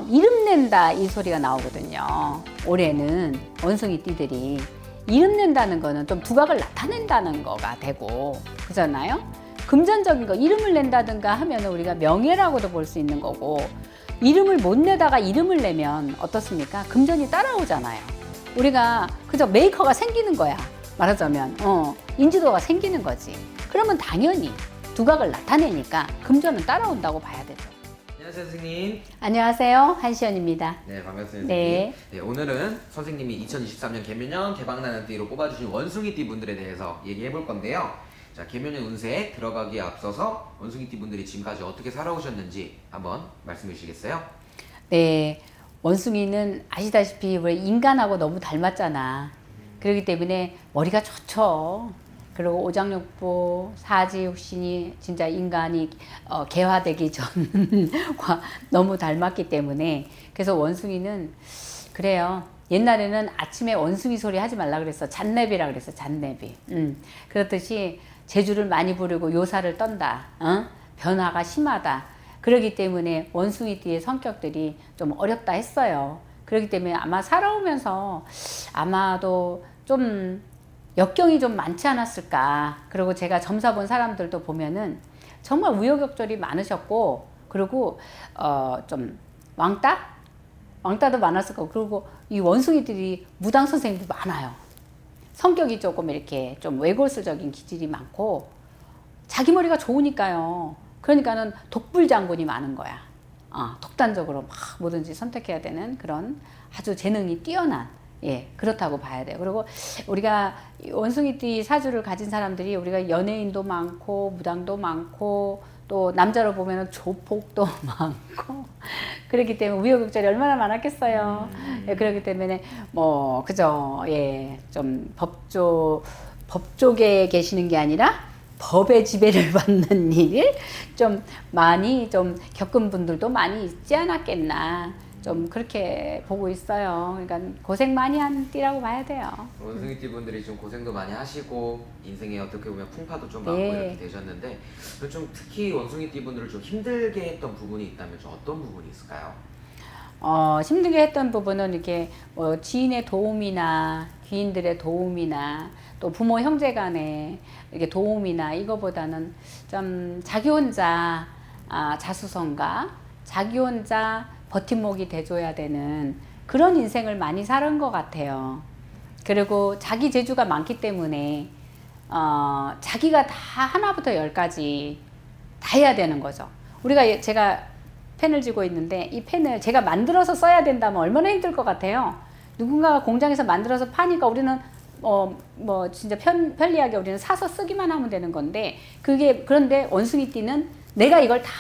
이름 낸다 이 소리가 나오거든요. 올해는 원숭이띠들이 이름 낸다는 거는 좀 두각을 나타낸다는 거가 되고 그잖아요. 금전적인 거 이름을 낸다든가 하면 우리가 명예라고도 볼 수 있는 거고, 이름을 못 내다가 이름을 내면 어떻습니까? 금전이 따라오잖아요. 우리가 그저 메이커가 생기는 거야. 말하자면 인지도가 생기는 거지. 그러면 당연히 두각을 나타내니까 금전은 따라온다고 봐야 되죠. 안녕하세요, 선생님. 안녕하세요, 한시연입니다. 네, 반갑습니다. 네. 네, 오늘은 선생님이 2023년 개묘년 대박나는 띠로 뽑아주신 원숭이띠 분들에 대해서 얘기해 볼 건데요. 자, 개묘년 운세에 들어가기에 앞서서 원숭이띠 분들이 지금까지 어떻게 살아오셨는지 한번 말씀해 주시겠어요? 네, 원숭이는 아시다시피 우리 인간하고 너무 닮았잖아. 그렇기 때문에 머리가 좋죠. 그리고 오장육부, 사지육신이 진짜 인간이 개화되기 전과 너무 닮았기 때문에, 그래서 원숭이는 그래요. 옛날에는 아침에 원숭이 소리 하지 말라 그랬어. 잣내비라 그랬어. 잣내비. 그렇듯이 재주를 많이 부리고 요사를 떤다. 변화가 심하다. 그렇기 때문에 원숭이띠의 성격들이 좀 어렵다 했어요. 그렇기 때문에 아마 살아오면서 아마도 좀 역경이 좀 많지 않았을까. 그리고 제가 점사 본 사람들도 보면은 정말 우여곡절이 많으셨고, 그리고 좀 왕따도 많았을 거고, 그리고 이 원숭이들이 무당 선생님도 많아요. 성격이 조금 이렇게 좀 외골수적인 기질이 많고 자기 머리가 좋으니까요. 그러니까는 독불장군이 많은 거야. 독단적으로 막 뭐든지 선택해야 되는 그런 아주 재능이 뛰어난, 그렇다고 봐야 돼요. 그리고 우리가 원숭이띠 사주를 가진 사람들이 우리가 연예인도 많고 무당도 많고 또 남자로 보면 조폭도 많고 그렇기 때문에 우여곡절이 얼마나 많았겠어요. 그렇기 때문에 뭐 그죠. 좀 법조계에 계시는 게 아니라 법의 지배를 받는 일 좀 많이 좀 겪은 분들도 많이 있지 않았겠나. 좀 그렇게 보고 있어요. 그러니까 고생 많이 한 띠라고 봐야 돼요. 원숭이띠 분들이 좀 고생도 많이 하시고 인생에 어떻게 보면 풍파도 좀 많고 네. 이렇게 되셨는데, 좀 특히 원숭이띠 분들을 좀 힘들게 했던 부분이 있다면 좀 어떤 부분이 있을까요? 힘들게 했던 부분은 이렇게 뭐 지인의 도움이나 귀인들의 도움이나 또 부모 형제 간의 이렇게 도움이나 이거보다는 좀 자기 혼자 자수성가, 자기 혼자 버팀목이 돼줘야 되는 그런 인생을 많이 살은 것 같아요. 그리고 자기 재주가 많기 때문에 자기가 다 하나부터 열까지 다 해야 되는 거죠. 제가 펜을 쥐고 있는데 이 펜을 제가 만들어서 써야 된다면 얼마나 힘들 것 같아요. 누군가가 공장에서 만들어서 파니까 우리는 뭐 진짜 편리하게 우리는 사서 쓰기만 하면 되는 건데, 그런데 원숭이띠는 내가 이걸 다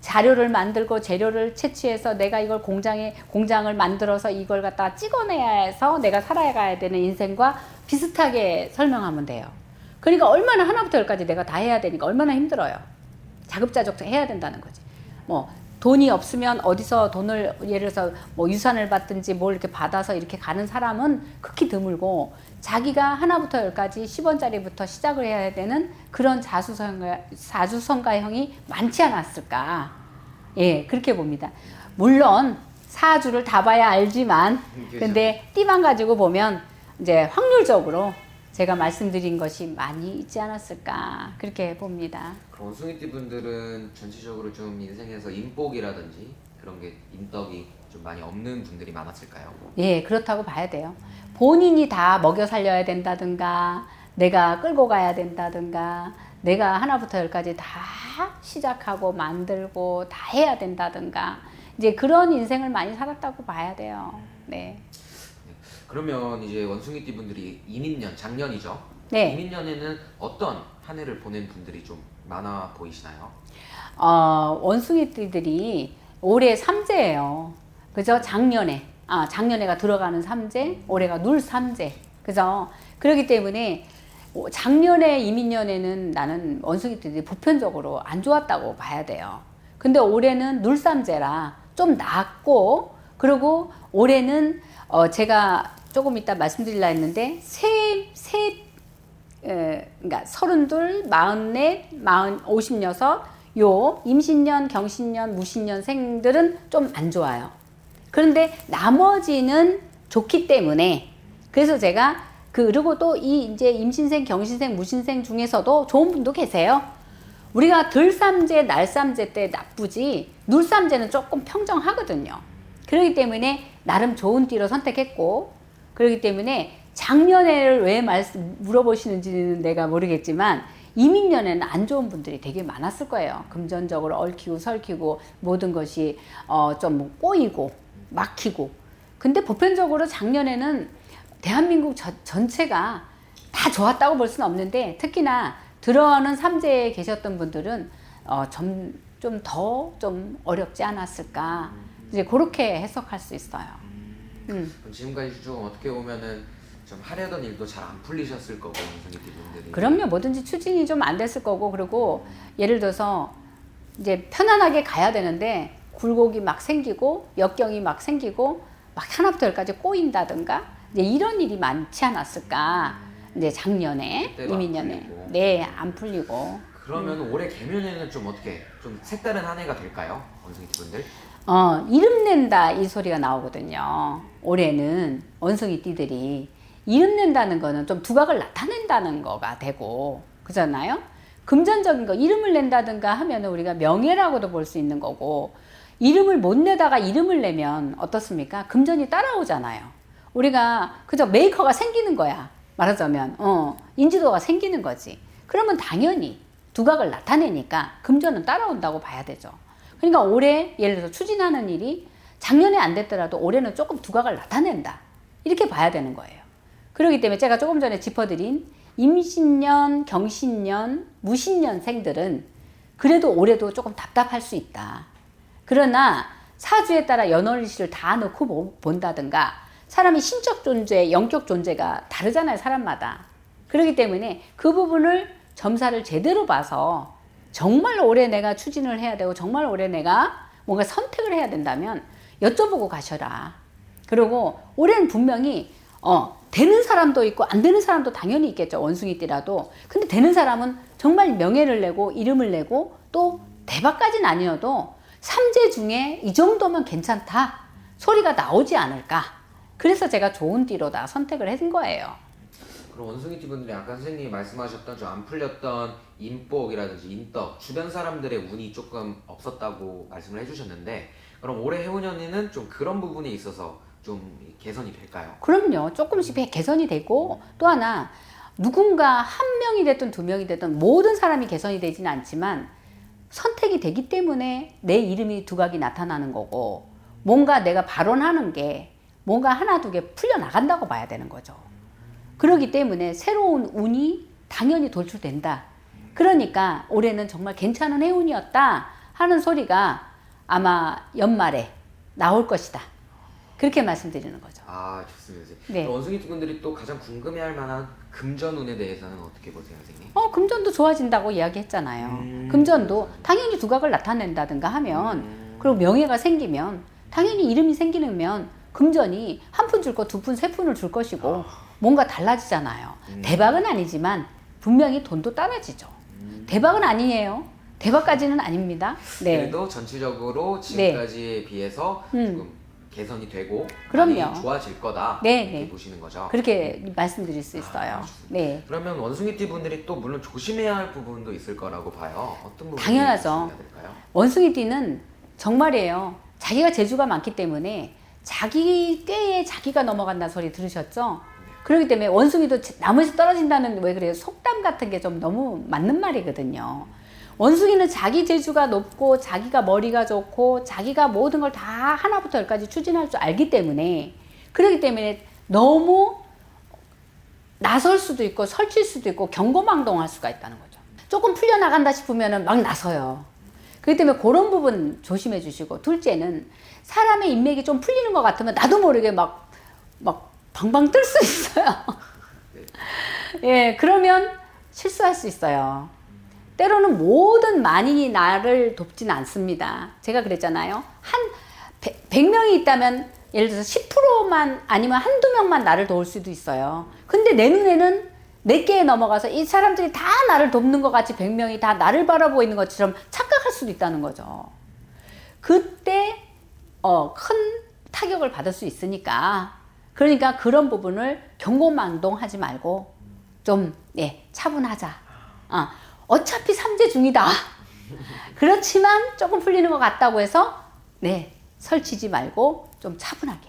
자료를 만들고 재료를 채취해서 내가 이걸 공장을 만들어서 이걸 갖다가 찍어내야 해서 내가 살아가야 되는 인생과 비슷하게 설명하면 돼요. 그러니까 얼마나 하나부터 열까지 내가 다 해야 되니까 얼마나 힘들어요. 자급자족 해야 된다는 거지. 뭐 돈이 없으면 어디서 돈을 예를 들어서 뭐 유산을 받든지 뭘 이렇게 받아서 이렇게 가는 사람은 극히 드물고, 자기가 하나부터 열까지 10원짜리부터 시작을 해야 되는 그런 사주성가형이 많지 않았을까. 그렇게 봅니다. 물론 사주를 다 봐야 알지만, 근데 띠만 가지고 보면 이제 확률적으로 제가 말씀드린 것이 많이 있지 않았을까, 그렇게 봅니다. 원숭이띠 분들은 전체적으로 좀 인생에서 인복이라든지 그런 게 인덕이 좀 많이 없는 분들이 많았을까요? 그렇다고 봐야 돼요. 본인이 다 먹여 살려야 된다든가, 내가 끌고 가야 된다든가, 내가 하나부터 열까지 다 시작하고 만들고 다 해야 된다든가, 이제 그런 인생을 많이 살았다고 봐야 돼요. 네. 그러면 이제 원숭이띠 분들이 이민년, 작년이죠? 네. 이민년에는 어떤 한 해를 보낸 분들이 좀 많아 보이시나요? 원숭이띠들이 올해 삼재예요. 그죠? 작년에가 들어가는 삼재, 올해가 눌 삼재. 그죠? 그렇기 때문에 작년에 이민년에는 나는 원숭이띠들이 보편적으로 안 좋았다고 봐야 돼요. 근데 올해는 눌 삼재라 좀 낫고, 그리고 올해는 제가 조금 이따 말씀드리려 했는데 그러니까 32, 44, 56, 요 임신년, 경신년, 무신년생들은 좀 안 좋아요. 그런데 나머지는 좋기 때문에 그래서 제가 그리고 또 이 이제 임신생, 경신생, 무신생 중에서도 좋은 분도 계세요. 우리가 들삼재, 날삼재 때 나쁘지 눌삼재는 조금 평정하거든요. 그렇기 때문에 나름 좋은 띠로 선택했고 그렇기 때문에 작년에를 왜 물어보시는지는 내가 모르겠지만 이민년에는 안 좋은 분들이 되게 많았을 거예요. 금전적으로 얽히고 설키고 모든 것이 좀 꼬이고 막히고 근데 보편적으로 작년에는 대한민국 전체가 다 좋았다고 볼 수는 없는데 특히나 들어오는 삼재에 계셨던 분들은 좀 더 좀 어렵지 않았을까 이제 그렇게 해석할 수 있어요. 그럼 지금까지 좀 어떻게 보면은 좀 하려던 일도 잘 안 풀리셨을 거고 원숭이띠 분들이. 그럼요. 뭐든지 추진이 좀 안 됐을 거고 그리고 예를 들어서 이제 편안하게 가야 되는데 굴곡이 막 생기고 역경이 막 생기고 막 하나부터 열까지 꼬인다든가 이제 이런 일이 많지 않았을까. 이제 작년에 이민년에 네, 안 풀리고. 그러면 올해 개묘년에는 좀 어떻게 좀 색다른 한 해가 될까요? 원숭이띠 분들? 이름 낸다 이 소리가 나오거든요. 올해는 원숭이 띠들이 이름 낸다는 거는 좀 두각을 나타낸다는 거가 되고 그잖아요. 금전적인 거 이름을 낸다든가 하면은 우리가 명예라고도 볼 수 있는 거고 이름을 못 내다가 이름을 내면 어떻습니까? 금전이 따라오잖아요. 우리가 그저 메이커가 생기는 거야. 말하자면 인지도가 생기는 거지. 그러면 당연히 두각을 나타내니까 금전은 따라온다고 봐야 되죠. 그러니까 올해 예를 들어서 추진하는 일이 작년에 안 됐더라도 올해는 조금 두각을 나타낸다. 이렇게 봐야 되는 거예요. 그렇기 때문에 제가 조금 전에 짚어드린 임신년, 경신년, 무신년생들은 그래도 올해도 조금 답답할 수 있다. 그러나 사주에 따라 연월일시를 다 넣고 본다든가 사람이 신적 존재, 영적 존재가 다르잖아요. 사람마다. 그렇기 때문에 그 부분을 점사를 제대로 봐서 정말 올해 내가 추진을 해야 되고 정말 올해 내가 뭔가 선택을 해야 된다면 여쭤보고 가셔라. 그리고 올해는 분명히 되는 사람도 있고 안 되는 사람도 당연히 있겠죠. 원숭이띠라도. 근데 되는 사람은 정말 명예를 내고 이름을 내고 또 대박까지는 아니어도 삼재 중에 이 정도면 괜찮다. 소리가 나오지 않을까. 그래서 제가 좋은 띠로 다 선택을 한 거예요. 그럼 원숭이띠 분들이 아까 선생님이 말씀하셨던 좀 안 풀렸던 인복이라든지 인덕 주변 사람들의 운이 조금 없었다고 말씀을 해주셨는데 그럼 올해 해운년에는 좀 그런 부분에 있어서 좀 개선이 될까요? 그럼요. 조금씩 개선이 되고 또 하나 누군가 한 명이 됐든 두 명이 됐든 모든 사람이 개선이 되지는 않지만 선택이 되기 때문에 내 이름이 두각이 나타나는 거고 뭔가 내가 발언하는 게 뭔가 하나 두 개 풀려나간다고 봐야 되는 거죠. 그렇기 때문에 새로운 운이 당연히 돌출된다. 그러니까 올해는 정말 괜찮은 해운이었다 하는 소리가 아마 연말에 나올 것이다. 그렇게 말씀드리는 거죠. 아, 좋습니다. 네. 원숭이띠 분들이 또 가장 궁금해할 만한 금전운에 대해서는 어떻게 보세요, 선생님? 금전도 좋아진다고 이야기했잖아요. 금전도 당연히 두각을 나타낸다든가 하면 그리고 명예가 생기면 당연히 이름이 생기면 금전이 한 푼 줄 거 두 푼, 세 푼을 줄 것이고 뭔가 달라지잖아요. 대박은 아니지만 분명히 돈도 따라지죠. 대박은 아니에요. 대박까지는 아닙니다. 네. 그래도 전체적으로 지금까지에 비해서 조금 개선이 되고 그럼요. 많이 좋아질 거다. 네, 이렇게 네. 보시는 거죠. 그렇게 말씀드릴 수 있어요. 네. 그러면 원숭이띠 분들이 또 물론 조심해야 할 부분도 있을 거라고 봐요. 어떤 부분이 당연하죠. 조심해야 될까요? 원숭이띠는 정말이에요. 자기가 재주가 많기 때문에 자기 꾀에 자기가 넘어간다는 소리 들으셨죠? 그렇기 때문에 원숭이도 나무에서 떨어진다는 왜 그래요? 속담 같은 게 좀 너무 맞는 말이거든요. 원숭이는 자기 재주가 높고 자기가 머리가 좋고 자기가 모든 걸 다 하나부터 열까지 추진할 줄 알기 때문에 그렇기 때문에 너무 나설 수도 있고 설칠 수도 있고 경거망동할 수가 있다는 거죠. 조금 풀려나간다 싶으면 막 나서요. 그렇기 때문에 그런 부분 조심해 주시고 둘째는 사람의 인맥이 좀 풀리는 것 같으면 나도 모르게 막 방방 뜰 수 있어요. 예, 그러면 실수할 수 있어요. 때로는 모든 만인이 나를 돕지는 않습니다. 제가 그랬잖아요. 100명이 있다면 예를 들어서 10%만 아니면 한두 명만 나를 도울 수도 있어요. 근데 내 눈에는 내게에 넘어가서 이 사람들이 다 나를 돕는 것 같이 100명이 다 나를 바라보고 있는 것처럼 착각할 수도 있다는 거죠. 그때 큰 타격을 받을 수 있으니까, 그러니까 그런 부분을 경고망동하지 말고 좀 차분하자. 어차피 삼재 중이다. 그렇지만 조금 풀리는 것 같다고 해서 설치지 말고 좀 차분하게.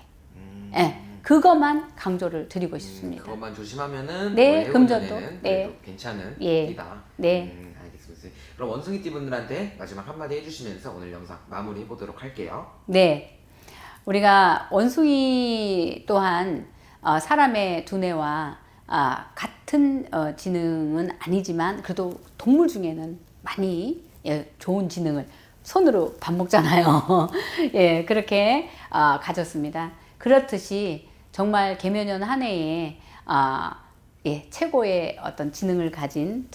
그것만 강조를 드리고 싶습니다. 그것만 조심하면은 네, 금전도 그래도 괜찮은 예. 일이다. 네. 알겠습니다. 그럼 원숭이띠 분들한테 마지막 한마디 해주시면서 오늘 영상 마무리해 보도록 할게요. 네. 우리가 원숭이 또한 사람의 두뇌와 같은 지능은 아니지만 그래도 동물 중에는 많이 좋은 지능을, 손으로 밥 먹잖아요. 예, 그렇게 가졌습니다. 그렇듯이 정말 개묘년 한 해에 최고의 어떤 지능을 가진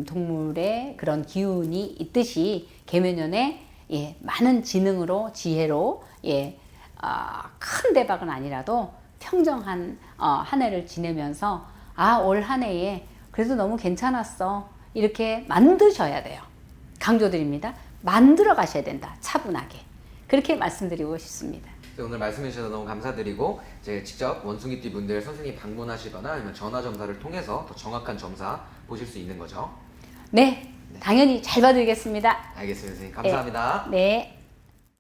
동물의 그런 기운이 있듯이 개묘년에 많은 지능으로, 지혜로 큰 대박은 아니라도 평정한 한 해를 지내면서 올 한 해에 그래도 너무 괜찮았어, 이렇게 만드셔야 돼요. 강조드립니다. 만들어 가셔야 된다. 차분하게. 그렇게 말씀드리고 싶습니다. 오늘 말씀해 주셔서 너무 감사드리고, 제가 직접 원숭이띠 분들 선생님 방문하시거나 아니면 전화 점사를 통해서 더 정확한 점사 보실 수 있는 거죠. 네, 당연히 잘 봐드리겠습니다. 알겠습니다, 선생님. 감사합니다. 네.